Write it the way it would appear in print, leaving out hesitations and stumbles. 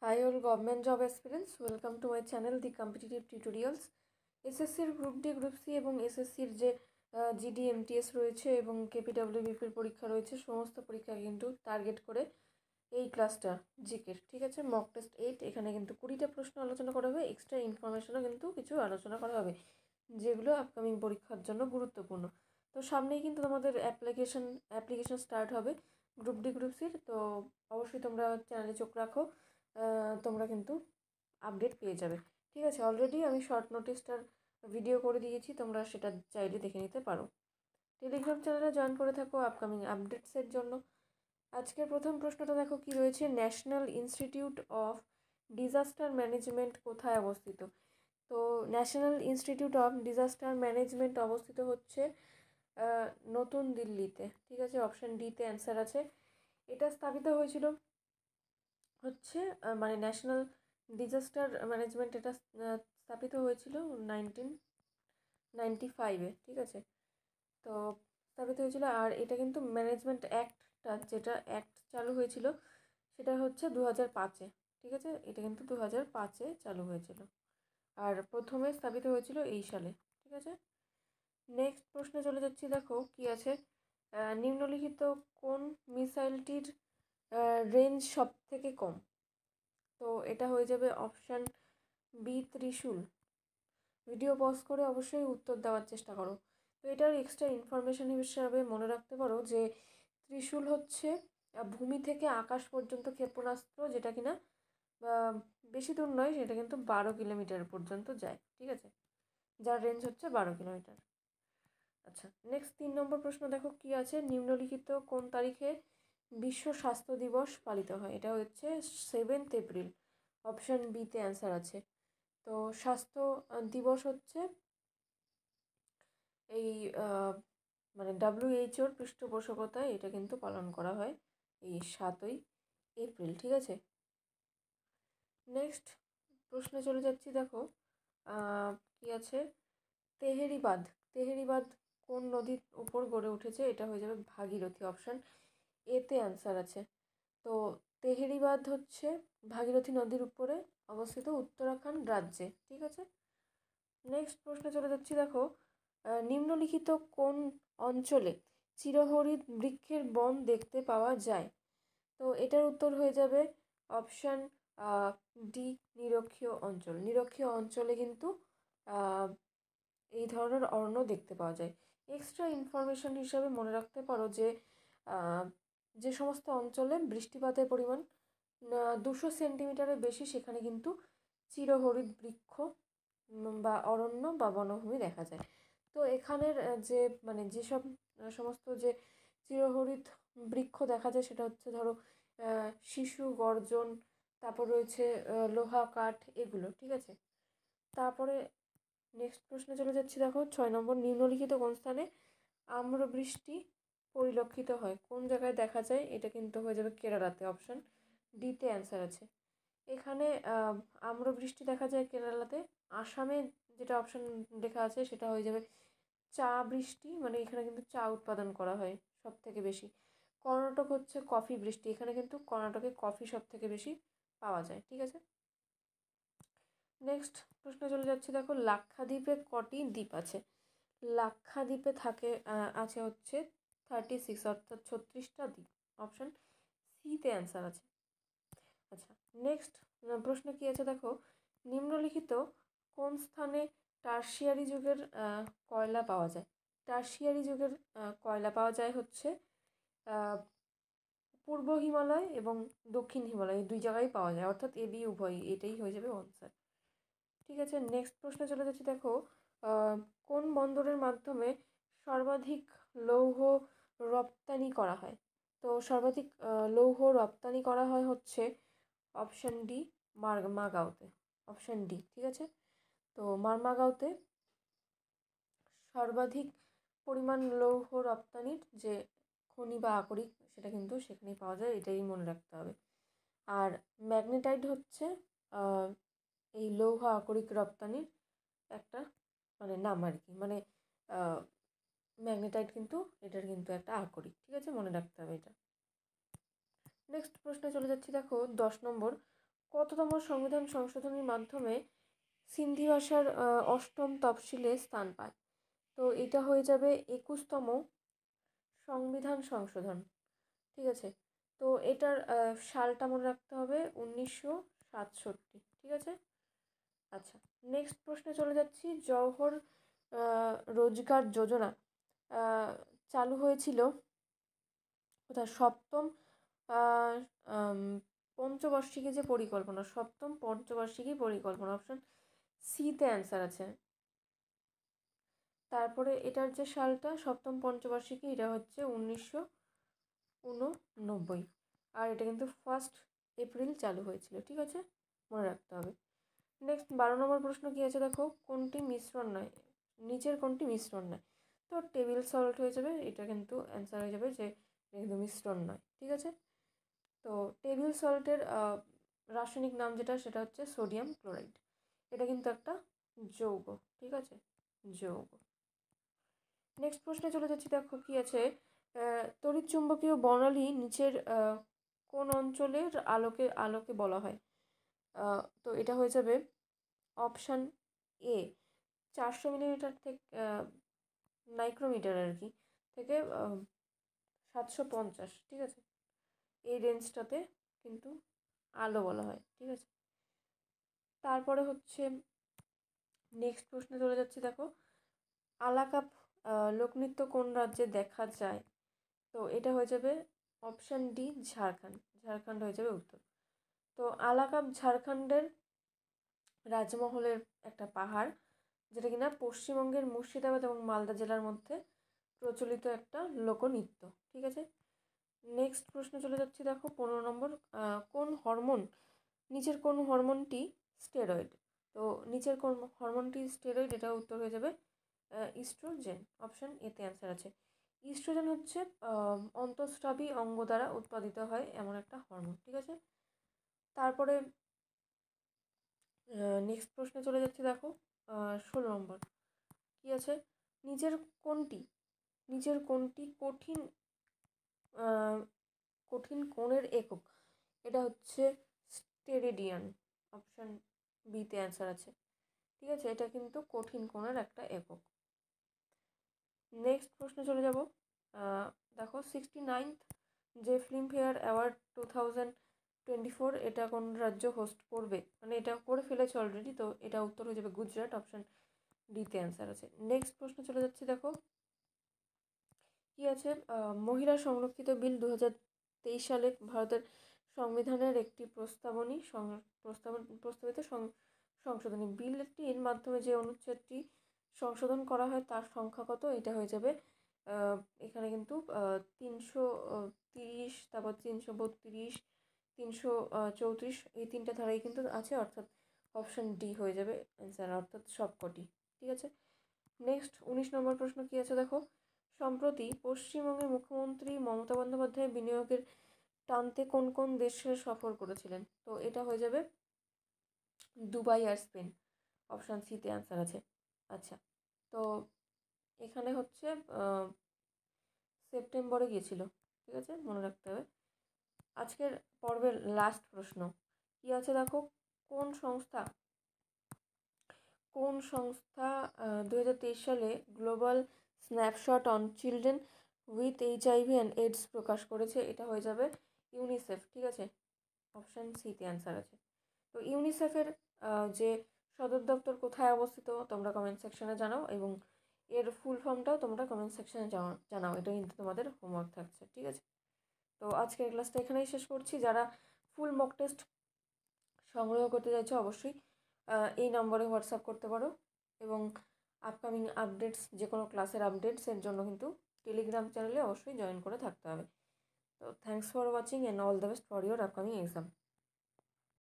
Hi all government job aspirants, welcome to my channel The Competitive Tutorials. এসএসসির group D group C এবং এসএসসির যে GD MTS রয়েছে এবং কেপিডব্লিউবিপির পরীক্ষা রয়েছে, সমস্ত পরীক্ষা কিন্তু টার্গেট করে এই ক্লাসটা জিকের, ঠিক আছে। মক টেস্ট 8, এখানে কিন্তু 20টা প্রশ্ন আলোচনা করা হবে, এক্সট্রা ইনফরমেশনও কিন্তু কিছু আলোচনা করা হবে যেগুলো আপকামিং পরীক্ষার জন্য গুরুত্বপূর্ণ। তো সামনেই কিন্তু তোমাদের অ্যাপ্লিকেশন স্টার্ট হবে গ্রুপ ডি গ্রুপ সির। তো অবশ্যই তোমরা চ্যানেলে চোখ রাখো, তোমরা কিন্তু আপডেট পেয়ে যাবে, ঠিক আছে। অলরেডি আমি শর্ট নোটিশটার ভিডিও করে দিয়েছি, তোমরা সেটা চাইলে দেখে নিতে পারো। টেলিগ্রাম চ্যানেলে জয়েন করে থাকো আপকামিং আপডেটসের জন্য। আজকের প্রথম প্রশ্নটা দেখো কি রয়েছে, national institute of disaster management কোথায় অবস্থিত? তো national institute of disaster management অবস্থিত হচ্ছে নতুন দিল্লিতে, ঠিক আছে। অপশান ডিতে অ্যান্সার আছে। এটা স্থাপিত হয়েছিল হচ্ছে মানে ন্যাশনাল ডিজাস্টার ম্যানেজমেন্ট, এটা স্থাপিত হয়েছিল 1995-এ, ঠিক আছে। তো স্থাপিত হয়েছিল, আর এটা কিন্তু ম্যানেজমেন্ট অ্যাক্টটা, যেটা অ্যাক্ট চালু হয়েছিল সেটা হচ্ছে 2005-এ, ঠিক আছে। এটা কিন্তু 2005-এ চালু হয়েছিল, আর প্রথমে স্থাপিত হয়েছিল এই সালে, ঠিক আছে। নেক্সট প্রশ্নে চলে যাচ্ছি, দেখো কি আছে, নিম্নলিখিত কোন মিসাইলটির রেঞ্জ সব থেকে কম? তো এটা হয়ে যাবে অপশান বি, ত্রিশূল। ভিডিও পজ করে অবশ্যই উত্তর দেওয়ার চেষ্টা করো। তো এটার এক্সট্রা ইনফরমেশন হিসাবে মনে রাখতে পারো যে ত্রিশূল হচ্ছে ভূমি থেকে আকাশ পর্যন্ত ক্ষেপণাস্ত্র, যেটা কিনা বেশি দূর নয়, সেটা কিন্তু 12 কিলোমিটার পর্যন্ত যায়, ঠিক আছে, যার রেঞ্জ হচ্ছে 12 কিলোমিটার। আচ্ছা, নেক্সট 3 নম্বর প্রশ্ন দেখো কি আছে, নিম্নলিখিত কোন তারিখে বিশ্ব স্বাস্থ্য দিবস পালিত হয়? এটা হচ্ছে 7 এপ্রিল। অপশান বিতে অ্যান্সার আছে। তো স্বাস্থ্য দিবস হচ্ছে এই মানে WHO পৃষ্ঠপোষকতায় এটা কিন্তু পালন করা হয় এই 7ই এপ্রিল, ঠিক আছে। নেক্সট প্রশ্নে চলে যাচ্ছি, দেখো কি আছে, তেহেরি বাঁধ। তেহেরি বাঁধ কোন নদীর উপর গড়ে উঠেছে? এটা হয়ে যাবে ভাগীরথী। অপশান এতে অ্যান্সার আছে। তো তেহেরি বাঁধ হচ্ছে ভাগীরথী নদীর উপরে অবস্থিত উত্তরাখণ্ড রাজ্যে, ঠিক আছে। নেক্সট প্রশ্নে চলে যাচ্ছি, দেখো নিম্নলিখিত কোন অঞ্চলে চিরহরিৎ বৃক্ষের বন দেখতে পাওয়া যায়? তো এটার উত্তর হয়ে যাবে অপশান ডি, নিরক্ষীয় অঞ্চল। নিরক্ষীয় অঞ্চলে কিন্তু এই ধরনের অরণ্য দেখতে পাওয়া যায়। এক্সট্রা ইনফরমেশন হিসাবে মনে রাখতে পারো যে যে সমস্ত অঞ্চলে বৃষ্টিপাতের পরিমাণ 200 সেন্টিমিটারের বেশি, সেখানে কিন্তু চিরহরিৎ বৃক্ষ বা অরণ্য বা বনভূমি দেখা যায়। তো এখানের যে মানে যেসব সমস্ত যে চিরহরিৎ বৃক্ষ দেখা যায়, সেটা হচ্ছে ধরো শিশু, গর্জন, তারপর রয়েছে লোহা, কাঠ, এগুলো, ঠিক আছে। তারপরে নেক্সট প্রশ্নে চলে যাচ্ছি, দেখো 6 নম্বর, নিম্নলিখিত কোন স্থানে আম্রবৃষ্টি পরিলক্ষিত হয়? কোন জায়গায় দেখা যায়? এটা কিন্তু হয়ে যাবে কেরালাতে। অপশান ডিতে অ্যান্সার আছে। এখানে আম্রবৃষ্টি দেখা যায় কেরালাতে। আসামে যেটা অপশান লেখা আছে সেটা হয়ে যাবে চা বৃষ্টি, মানে এখানে কিন্তু চা উৎপাদন করা হয় সব থেকে বেশি। কর্ণাটক হচ্ছে কফি বৃষ্টি, এখানে কিন্তু কর্ণাটকে কফি সব থেকে বেশি পাওয়া যায়, ঠিক আছে। নেক্সট প্রশ্নে চলে যাচ্ছি, দেখো লাক্ষাদ্বীপে কটি দ্বীপ আছে? লাক্ষাদ্বীপে আছে হচ্ছে 36, অর্থাৎ 36টা দ্বীপ। অপশান সিতে অ্যান্সার আছে। আচ্ছা, নেক্সট প্রশ্ন কি আছে, দেখো নিম্নলিখিত কোন স্থানে টারশিয়ারি যুগের কয়লা পাওয়া যায়? টারশিয়ারি যুগের কয়লা পাওয়া যায় হচ্ছে পূর্ব হিমালয় এবং দক্ষিণ হিমালয়, এই দুই জায়গায় পাওয়া যায়, অর্থাৎ এবি উভয়ই, এটাই হয়ে যাবে আনসার, ঠিক আছে। নেক্সট প্রশ্নে চলে যাচ্ছি, দেখো কোন বন্দরের মাধ্যমে সর্বাধিক লৌহ রপ্তানি করা হয়? তো সর্বাধিক লৌহ রপ্তানি করা হয় হচ্ছে অপশান ডি, মারমাগাঁওতে। অপশান ডি, ঠিক আছে। তো মারমাগাঁওতে সর্বাধিক পরিমাণ লৌহ রপ্তানির যে খনি বা আকরিক, সেটা কিন্তু সেখানেই পাওয়া যায়, এটাই মনে রাখতে হবে। আর ম্যাগনেটাইট হচ্ছে এই লৌহ আকরিক রপ্তানির একটা মানে নাম আর কি, মানে ম্যাগনেটাইট কিন্তু এটার কিন্তু একটা আকরিক, ঠিক আছে, মনে রাখতে হবে এটা। নেক্সট প্রশ্নে চলে যাচ্ছি, দেখো 10 নম্বর, কততম সংবিধান সংশোধনীর মাধ্যমে সিন্ধি ভাষার অষ্টম তফসিলে স্থান পায়? তো এটা হয়ে যাবে 21তম সংবিধান সংশোধন। ঠিক আছে, তো এটার সালটা মনে রাখতে হবে 1967। ঠিক আছে। আচ্ছা, নেক্সট প্রশ্নে চলে যাচ্ছি। জওহর রোজগার যোজনা চালু হয়েছিল কোথায়? সপ্তম আহ, আম, পঞ্চবার্ষিকী যে পরিকল্পনা, সপ্তম পঞ্চবার্ষিকী পরিকল্পনা, অপশন সিতে অ্যান্সার আছে। তারপরে এটার যে সালটা সপ্তম পঞ্চবার্ষিকী, এটা হচ্ছে 1989, আর এটা কিন্তু 1 এপ্রিল চালু হয়েছিল। ঠিক আছে, মনে রাখতে হবে। নেক্সট 12 নম্বর প্রশ্ন কী আছে দেখো, কোনটি মিশ্রণ নয়? নিচের কোনটি মিশ্রণ নয়? তো টেবিল সল্ট হয়ে যাবে, এটা কিন্তু অ্যান্সার হয়ে যাবে যে এটা কিন্তু মিশ্রণ নয়। ঠিক আছে, তো টেবিল সল্টের রাসায়নিক নাম যেটা, সেটা হচ্ছে সোডিয়াম ক্লোরাইড। এটা কিন্তু একটা যৌগ। ঠিক আছে, যৌগ। নেক্সট প্রশ্নে চলে যাচ্ছি, দেখো কি আছে। তড়িৎচুম্বকীয় বর্ণালী নিচের কোন অঞ্চলের আলোকে আলোকে বলা হয়? তো এটা হয়ে যাবে অপশান এ 400 মিলিমিটার থেকে মাইক্রোমিটার আর কি, থেকে 750। ঠিক আছে, এই রেঞ্জটাতে কিন্তু আলো বলা হয়। ঠিক আছে, তারপরে হচ্ছে নেক্সট প্রশ্নে চলে যাচ্ছি, দেখো আলাকাপ লোকনৃত্য কোন রাজ্যে দেখা যায়? তো এটা হয়ে যাবে অপশান ডি ঝাড়খণ্ড। ঝাড়খণ্ড হয়ে যাবে উত্তর। তো আলাকাপ ঝাড়খণ্ডের রাজমহলের একটা পাহাড়, যেটা কিনা পশ্চিমবঙ্গের মুর্শিদাবাদ এবং মালদা জেলার মধ্যে প্রচলিত একটা লোকনৃত্য। ঠিক আছে, নেক্সট প্রশ্ন চলে যাচ্ছি, দেখো 15 নম্বর। কোন হরমোন নিচের কোন হরমোনটি স্টেরয়েড? তো নিচের কোন হরমোনটি স্টেরয়েড? এটা উত্তর হয়ে যাবে ইস্ট্রোজেন। অপশন এতে অ্যান্সার আছে। ইস্ট্রোজেন হচ্ছে অন্তঃস্রাবী অঙ্গ দ্বারা উৎপাদিত হয় এমন একটা হরমোন। ঠিক আছে, তারপরে নেক্সট প্রশ্নে চলে যাচ্ছে, দেখো 16 নম্বর কী আছে। নিচের কোনটি নিচের কোনটি কঠিন কঠিন কোণের একক? এটা হচ্ছে স্টেরেডিয়ান। অপশান বিতে অ্যান্সার আছে। ঠিক আছে, এটা কিন্তু কঠিন কোণের একটা একক। নেক্সট প্রশ্নে চলে যাব। দেখো 69th যে ফিল্মফেয়ার অ্যাওয়ার্ড 2024, এটা কোন রাজ্য হোস্ট করবে? মানে এটা করে ফেলেছে অলরেডি, তো এটা উত্তর হয়ে যাবে গুজরাট। অপশান ডিতে অ্যান্সার আছে। নেক্সট প্রশ্ন চলে যাচ্ছে, দেখো কি আছে। মহিলা সংরক্ষিত বিল 2023 সালে ভারতের সংবিধানের একটি প্রস্তাবিত সংশোধনী বিলটির মাধ্যমে যে অনুচ্ছেদটি সংশোধন করা হয় তার সংখ্যা কত? এটা হয়ে যাবে এখানে কিন্তু 330, তারপর 332, 334, এই 3টে ধারাই কিন্তু আছে, অর্থাৎ অপশান ডি হয়ে যাবে অ্যান্সার, অর্থাৎ সবকটি। ঠিক আছে, নেক্সট 19 নম্বর প্রশ্ন কী আছে, দেখো সম্প্রতি পশ্চিমবঙ্গের মুখ্যমন্ত্রী মমতা বন্দ্যোপাধ্যায় বিনিয়োগের টানতে কোন কোন দেশে সফর করেছিলেন? তো এটা হয়ে যাবে দুবাই আর স্পেন। অপশান সিতে অ্যান্সার আছে। আচ্ছা, তো এখানে হচ্ছে সেপ্টেম্বরে গিয়েছিল। ঠিক আছে, মনে রাখতে হবে। আজকের পর্বের লাস্ট প্রশ্ন কী আছে, দেখো কোন সংস্থা 2023 সালে global snapshot on children with HIV and AIDS প্রকাশ করেছে? এটা হয়ে যাবে ইউনিসেফ। ঠিক আছে, অপশান সিতে অ্যান্সার আছে। তো ইউনিসেফের যে সদর দপ্তর কোথায় অবস্থিত তোমরা কমেন্ট সেকশনে জানাও, এবং এর ফুল ফর্মটাও তোমরা কমেন্ট সেকশনে জানাও। এটা কিন্তু তোমাদের হোমওয়ার্ক থাকছে। ঠিক আছে, তো আজকের ক্লাসটা এখানেই শেষ করছি। যারা ফুল মক টেস্ট সংগ্রহ করতে চাইছো অবশ্যই এই নম্বরে হোয়াটসঅ্যাপ করতে পারো, এবং আপকামিং আপডেটস, যে কোনো ক্লাসের আপডেটসের জন্য কিন্তু টেলিগ্রাম চ্যানেলে অবশ্যই জয়েন করে থাকতে হবে। তো thanks for watching and all the best for your upcoming exam.